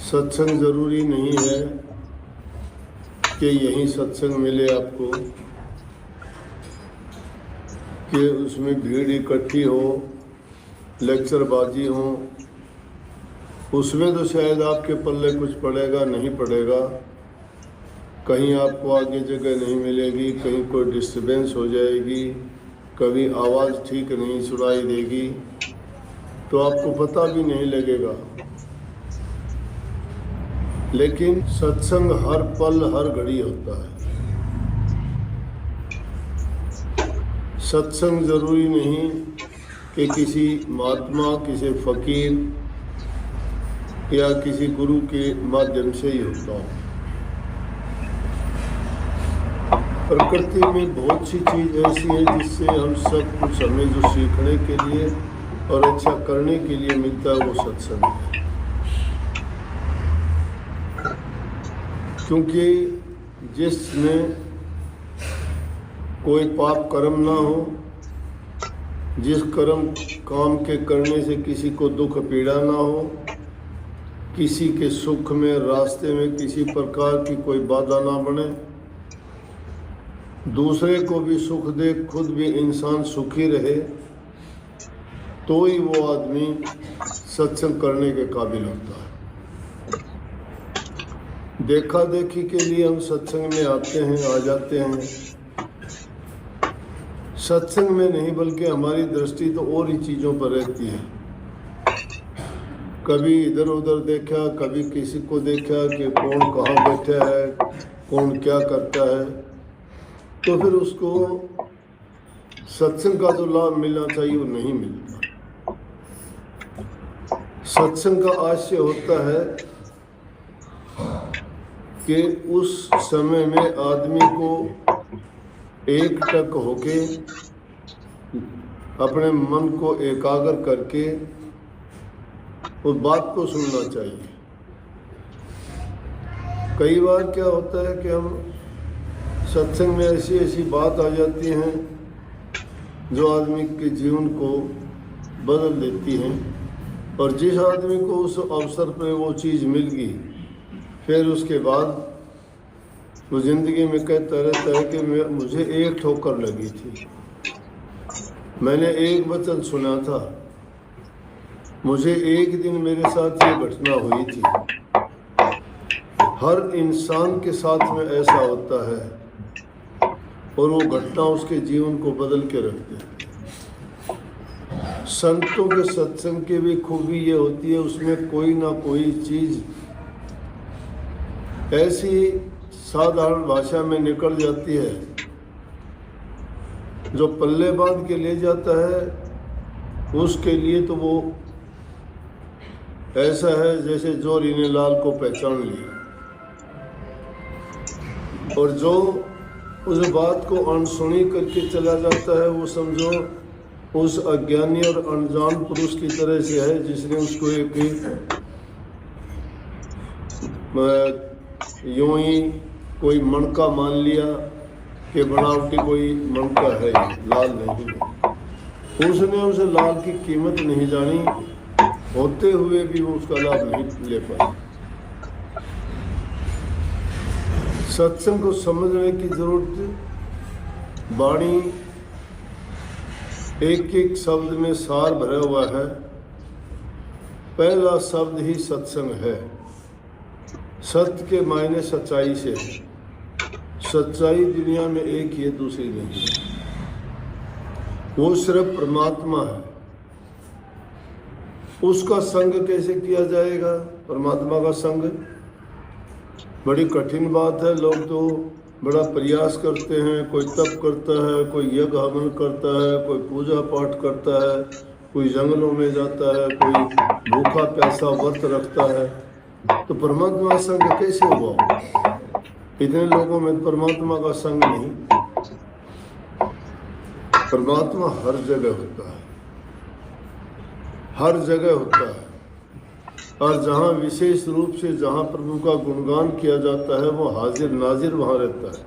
सत्संग जरूरी नहीं है कि यहीं सत्संग मिले आपको, कि उसमें भीड़ इकट्ठी हो, लेक्चरबाजी हो। उसमें तो शायद आपके पल्ले कुछ पड़ेगा नहीं पड़ेगा, कहीं आपको आगे जगह नहीं मिलेगी, कहीं कोई डिस्टर्बेंस हो जाएगी, कभी आवाज़ ठीक नहीं सुनाई देगी, तो आपको पता भी नहीं लगेगा। लेकिन सत्संग हर पल हर घड़ी होता है। सत्संग जरूरी नहीं कि किसी महात्मा, किसी फकीर या किसी गुरु के माध्यम से ही होता हो। प्रकृति में बहुत सी चीज ऐसी है जिससे हम सब कुछ, हमें जो सीखने के लिए और अच्छा करने के लिए मिलता है वो सत्संग है। क्योंकि जिसमें कोई पाप कर्म ना हो, जिस कर्म काम के करने से किसी को दुख पीड़ा ना हो, किसी के सुख में रास्ते में किसी प्रकार की कोई बाधा ना बने, दूसरे को भी सुख दे, खुद भी इंसान सुखी रहे, तो ही वो आदमी सत्संग करने के काबिल होता है। देखा देखी के लिए हम सत्संग में आते हैं, आ जाते हैं। सत्संग में नहीं, बल्कि हमारी दृष्टि तो और ही चीज़ों पर रहती है। कभी इधर उधर देखा, कभी किसी को देखा कि कौन कहाँ बैठा है, कौन क्या करता है, तो फिर उसको सत्संग का जो लाभ मिलना चाहिए वो नहीं मिलता। सत्संग का आशय होता है कि उस समय में आदमी को एक टक होके अपने मन को एकाग्र करके उस बात को सुनना चाहिए। कई बार क्या होता है कि हम सत्संग में ऐसी ऐसी बात आ जाती हैं जो आदमी के जीवन को बदल देती हैं, और जिस आदमी को उस अवसर पर वो चीज़ मिल गई, फिर उसके बाद वो ज़िंदगी में कहता रहता है कि मुझे एक ठोकर लगी थी, मैंने एक वचन सुना था, मुझे एक दिन मेरे साथ ये घटना हुई थी। हर इंसान के साथ में ऐसा होता है, और वो घटना उसके जीवन को बदल के रख देती है। संतों के सत्संग की भी खूबी ये होती है, उसमें कोई ना कोई चीज़ ऐसी साधारण भाषा में निकल जाती है जो पल्ले बांध के ले जाता है। उसके लिए तो वो ऐसा है जैसे जोरी ने लाल को पहचान लिया, और जो उस बात को अनसुनी करके चला जाता है, वो समझो उस अज्ञानी और अनजान पुरुष की तरह से है जिसने उसको एक यूं ही कोई मणका मान लिया कि बनावटी कोई मणका है, लाल नहीं है। उसने उस लाल की कीमत नहीं जानी, होते हुए भी वो उसका लाभ नहीं ले पाया। सत्संग को समझने की जरूरत, वाणी एक एक शब्द में सार भरा हुआ है। पहला शब्द ही सत्संग है। सत्य के मायने सच्चाई से है। सच्चाई दुनिया में एक ही है, दूसरी नहीं है। वो सिर्फ परमात्मा है। उसका संग कैसे किया जाएगा? परमात्मा का संग बड़ी कठिन बात है। लोग तो बड़ा प्रयास करते हैं, कोई तप करता है, कोई यज्ञ हवन करता है, कोई पूजा पाठ करता है, कोई जंगलों में जाता है, कोई भूखा प्यासा व्रत रखता है, तो परमात्मा संग कैसे होगा? इतने लोगों में परमात्मा का संग नहीं। परमात्मा हर जगह होता है, हर जगह होता है, और जहाँ विशेष रूप से जहाँ प्रभु का गुणगान किया जाता है वो हाजिर नाजिर वहाँ रहता है।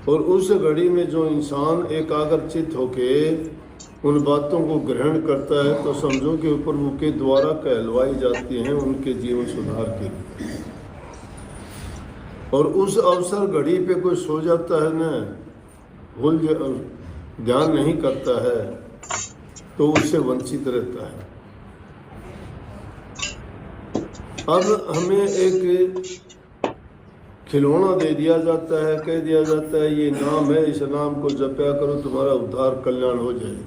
और उस घड़ी में जो इंसान एकाग्रचित होके उन बातों को ग्रहण करता है तो समझो कि प्रभु के द्वारा कहलवाई जाती हैं उनके जीवन सुधार के लिए। और उस अवसर घड़ी पे कोई सो जाता है ना, भूल ध्यान नहीं करता है, तो उससे वंचित रहता है। अब हमें एक खिलौना दे दिया जाता है, कह दिया जाता है ये नाम है, इस नाम को जपया करो, तुम्हारा उद्धार कल्याण हो जाए।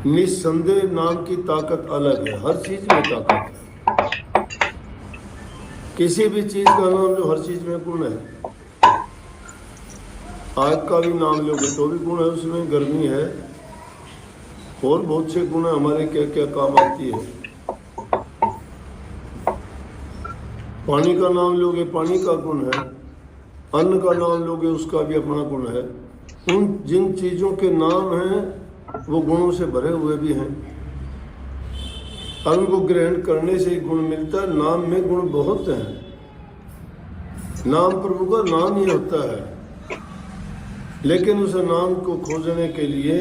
निस्संदेह नाम की ताकत अलग है, हर चीज में ताकत है। किसी भी चीज का नाम जो हर चीज में गुण है, आग का भी नाम लोगे तो भी गुण है, उसमें गर्मी है और बहुत से गुण है, हमारे क्या क्या काम आती है। पानी का नाम लोगे, पानी का गुण है। अन्न का नाम लोगे, उसका भी अपना गुण है। उन जिन चीजों के नाम हैं वो गुणों से भरे हुए भी हैं। अन्न को ग्रहण करने से ही गुण मिलता है। नाम में गुण बहुत हैं। नाम प्रभु का नाम ही होता है, लेकिन उस नाम को खोजने के लिए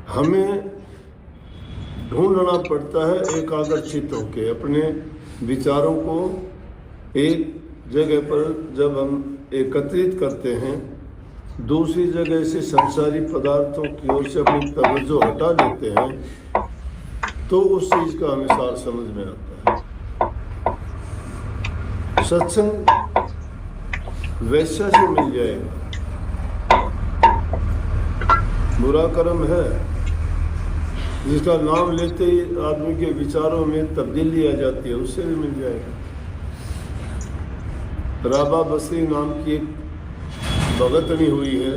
हमें ढूंढना पड़ता है एकाग्रचित होके। अपने विचारों को एक जगह पर जब हम एकत्रित करते हैं, दूसरी जगह से संसारी पदार्थों की ओर से अपनी तवज्जो हटा लेते हैं, तो उस चीज का हमें सार समझ में आता है। सत्संग वैसा से मिल जाएगा। बुरा कर्म है जिसका नाम लेते ही आदमी के विचारों में तब्दीली आ जाती है, उससे भी मिल जाएगा। राबा बसरी नाम की एक भगतनी हुई है।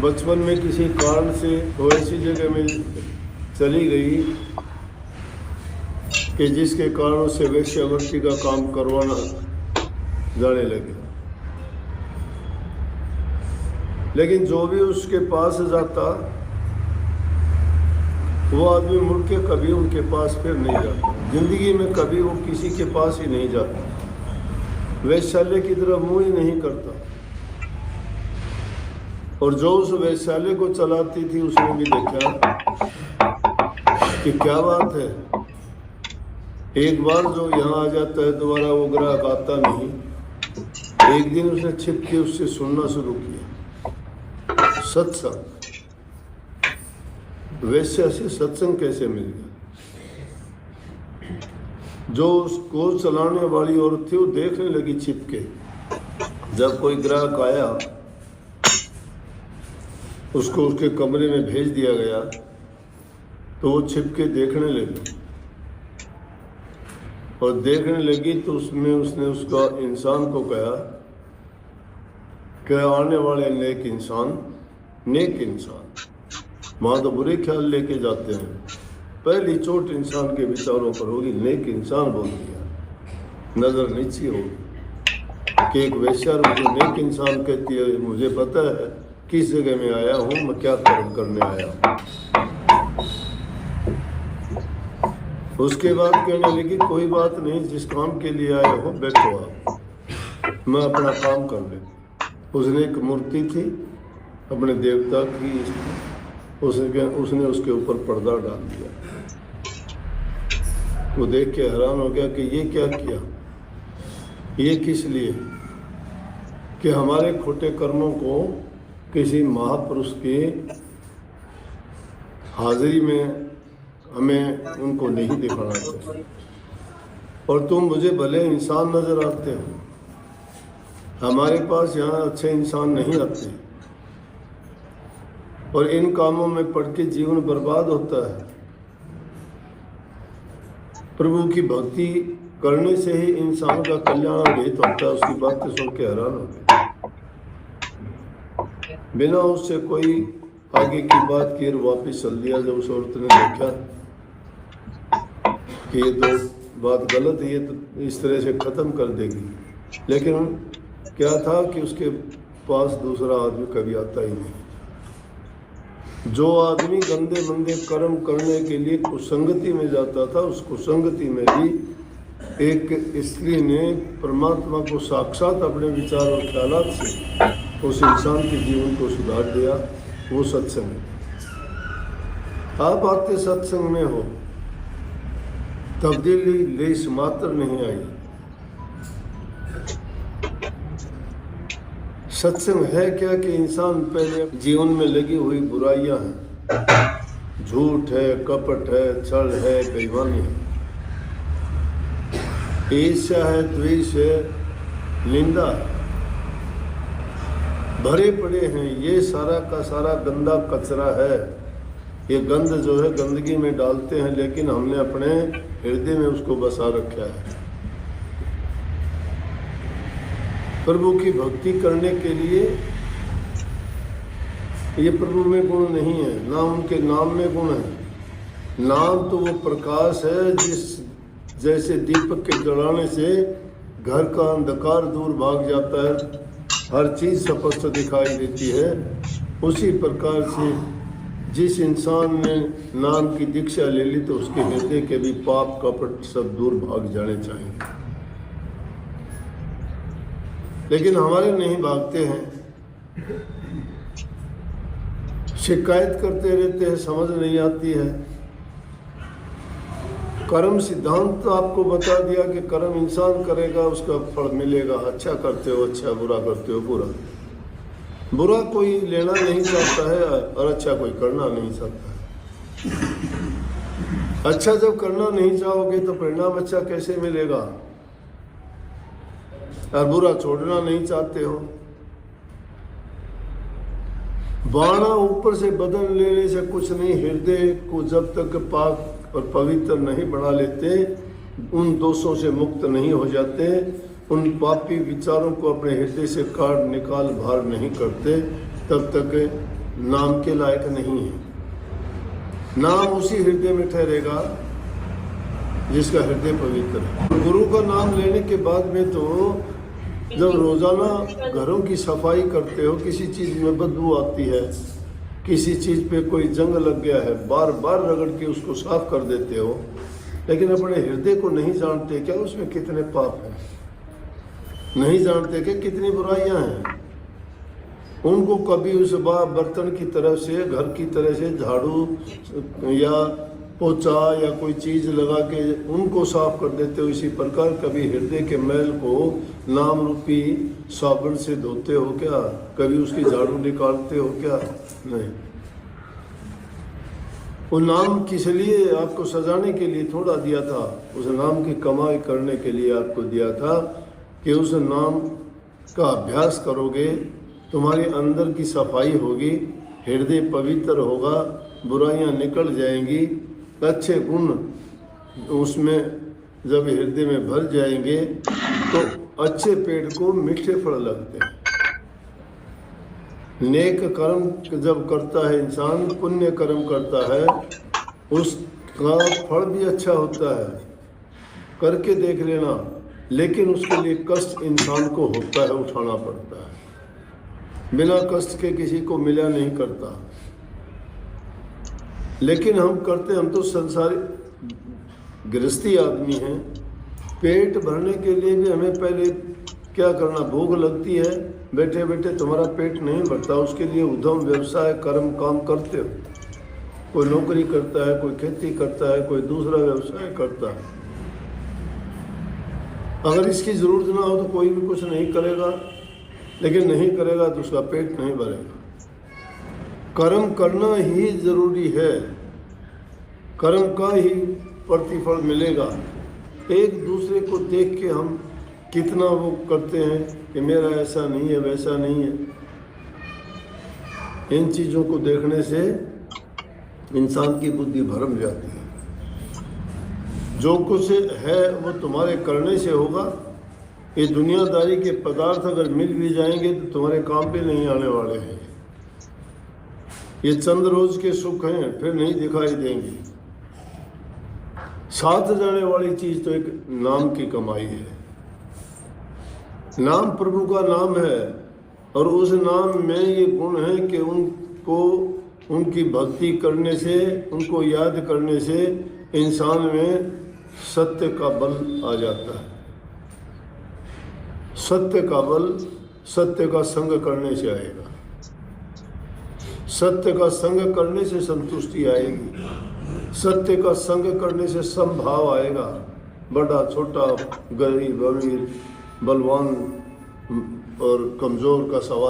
बचपन में किसी कारण से वो ऐसी जगह में चली गई कि जिसके कारण उसे वेश्यावृत्ति का काम करवाना जाने लगे। लेकिन जो भी उसके पास जाता, वो आदमी मुड़ के कभी उनके पास फिर नहीं जाता। जिंदगी में कभी वो किसी के पास ही नहीं जाता, वैश्यालय की तरफ मुंह ही नहीं करता। और जो उस वैश्यालय को चलाती थी उसने भी देखा कि क्या बात है, एक बार जो यहाँ आ जाता है दोबारा वो ग्राहक आता नहीं। एक दिन उसने छिप के उससे सुनना शुरू किया सत्संग। वैश्या से सत्संग कैसे मिल गया? जो उसको चलाने वाली औरत थी वो देखने लगी छिप के। जब कोई ग्राहक आया उसको उसके कमरे में भेज दिया गया तो वो छिप के देखने लगी। और देखने लगी तो उसमें उसने उसका इंसान को कहा कि आने वाले नेक इंसान, नेक इंसान। वहाँ तो बुरे ख्याल लेके जाते हैं, पहली चोट इंसान के विचारों पर होगी। नेक इंसान बोल दिया, नजर नीची होगी कि एक वेश्या मुझे नेक इंसान कहती है। मुझे पता है किस जगह में आया हूँ, मैं क्या कर्म करने आया हूँ। उसके बाद कहने लगी कोई बात नहीं, जिस काम के लिए आए हो बैठो आप, मैं अपना काम कर ले। उसने एक मूर्ति थी अपने देवता की, उसने उसके ऊपर पर्दा डाल दिया। वो देख के हैरान हो गया कि ये क्या किया, ये किस लिए? कि हमारे खोटे कर्मों को किसी महापुरुष की हाजिरी में हमें उनको नहीं दिखाना चाहिए। और तुम मुझे भले इंसान नजर आते हो, हमारे पास यहाँ अच्छे इंसान नहीं आते। और इन कामों में पड़ के जीवन बर्बाद होता है। प्रभु की भक्ति करने से ही इंसान का कल्याण निहित होता है। उसकी बातें सुन के हैरान हो गए। बिना उससे कोई आगे की बात की वापिस चल दिया। जब उस औरत ने देखा कि ये तो बात गलत है, ये तो इस तरह से ख़त्म कर देगी। लेकिन क्या था कि उसके पास दूसरा आदमी कभी आता ही नहीं। जो आदमी गंदे मंदे कर्म करने के लिए कुसंगति में जाता था, उस कुसंगति में भी एक स्त्री ने परमात्मा को साक्षात अपने विचार और ख्यालात से उस इंसान के जीवन को सुधार दिया, वो सत्संग है। आप आते सत्संग में हो, तब्दीली लेश मात्र नहीं आई। सत्संग है क्या कि इंसान पहले जीवन में लगी हुई बुराइयां हैं, झूठ है, कपट है, छल है, बेईमानी है, ईर्ष्या है, द्वेष है, निंदा भरे पड़े हैं, ये सारा का सारा गंदा कचरा है। ये गंद जो है गंदगी में डालते हैं, लेकिन हमने अपने हृदय में उसको बसा रखा है। प्रभु की भक्ति करने के लिए ये प्रभु में गुण नहीं है, ना उनके नाम में गुण है। नाम तो वो प्रकाश है जिस जैसे दीपक के जलाने से घर का अंधकार दूर भाग जाता है, हर चीज स्पष्ट दिखाई देती है। उसी प्रकार से जिस इंसान ने नाम की दीक्षा ले ली तो उसके हृदय के भी पाप कपट सब दूर भाग जाने चाहिए, लेकिन हमारे नहीं भागते हैं, शिकायत करते रहते हैं, समझ नहीं आती है। कर्म सिद्धांत तो आपको बता दिया कि कर्म इंसान करेगा उसका फल मिलेगा, अच्छा करते हो अच्छा, बुरा करते हो बुरा। बुरा कोई लेना नहीं चाहता है और अच्छा कोई करना नहीं चाहता है। अच्छा जब करना नहीं चाहोगे तो परिणाम अच्छा कैसे मिलेगा? और बुरा छोड़ना नहीं चाहते हो। बाणा ऊपर से बदल लेने से कुछ नहीं, हृदय को जब तक पाक और पवित्र नहीं बना लेते, उन दोषों से मुक्त नहीं हो जाते, उन पापी विचारों को अपने हृदय से काट निकाल बाहर नहीं करते, तब तक नाम के लायक नहीं है। नाम उसी हृदय में ठहरेगा जिसका हृदय पवित्र है। गुरु का नाम लेने के बाद में तो जब रोजाना घरों की सफाई करते हो, किसी चीज में बदबू आती है, किसी चीज पे कोई जंग लग गया है, बार बार रगड़ के उसको साफ कर देते हो, लेकिन अपने हृदय को नहीं जानते क्या उसमें कितने पाप हैं, नहीं जानते कि कितनी बुराइयां हैं। उनको कभी उस बर्तन की तरफ से, घर की तरह से झाड़ू या पोछा या कोई चीज लगा के उनको साफ कर देते हो। इसी प्रकार कभी हृदय के मैल को नाम रूपी साबुन से धोते हो क्या? कभी उसकी झाड़ू निकालते हो क्या? नहीं। वो नाम किस लिए आपको सजाने के लिए थोड़ा दिया था, उस नाम की कमाई करने के लिए आपको दिया था कि उस नाम का अभ्यास करोगे, तुम्हारे अंदर की सफाई होगी, हृदय पवित्र होगा, बुराइयां निकल जाएंगी, अच्छे गुण उसमें जब हृदय में भर जाएंगे तो अच्छे पेड़ को मीठे फल लगते हैं। नेक कर्म जब करता है इंसान, पुण्य कर्म करता है, उसका फल भी अच्छा होता है, करके देख लेना। लेकिन उसके लिए कष्ट इंसान को होता है, उठाना पड़ता है। बिना कष्ट के किसी को मिला नहीं करता, लेकिन हम करते, हम तो संसारी गृहस्थी आदमी हैं। पेट भरने के लिए भी हमें पहले क्या करना, भूख लगती है, बैठे बैठे तुम्हारा पेट नहीं भरता, उसके लिए उद्यम व्यवसाय कर्म काम करते हो। कोई नौकरी करता है, कोई खेती करता है, कोई दूसरा व्यवसाय करता है। अगर इसकी जरूरत ना हो तो कोई भी कुछ नहीं करेगा, लेकिन नहीं करेगा तो उसका पेट नहीं भरेगा। कर्म करना ही जरूरी है, कर्म का ही प्रतिफल मिलेगा। एक दूसरे को देख के हम कितना वो करते हैं कि मेरा ऐसा नहीं है, वैसा नहीं है। इन चीज़ों को देखने से इंसान की बुद्धि भरम जाती है। जो कुछ है वो तुम्हारे करने से होगा। ये दुनियादारी के पदार्थ अगर मिल भी जाएंगे तो तुम्हारे काम पे नहीं आने वाले हैं। ये चंद रोज के सुख हैं, फिर नहीं दिखाई देंगे। साथ जाने वाली चीज तो एक नाम की कमाई है। नाम प्रभु का नाम है, और उस नाम में ये गुण है कि उनको, उनकी भक्ति करने से, उनको याद करने से इंसान में सत्य का बल आ जाता है। सत्य का बल सत्य का संग करने से आएगा। सत्य का संग करने से संतुष्टि आएगी। सत्य का संग करने से समभाव आएगा। बड़ा छोटा, गरीब अमीर, बलवान और कमजोर का सवाल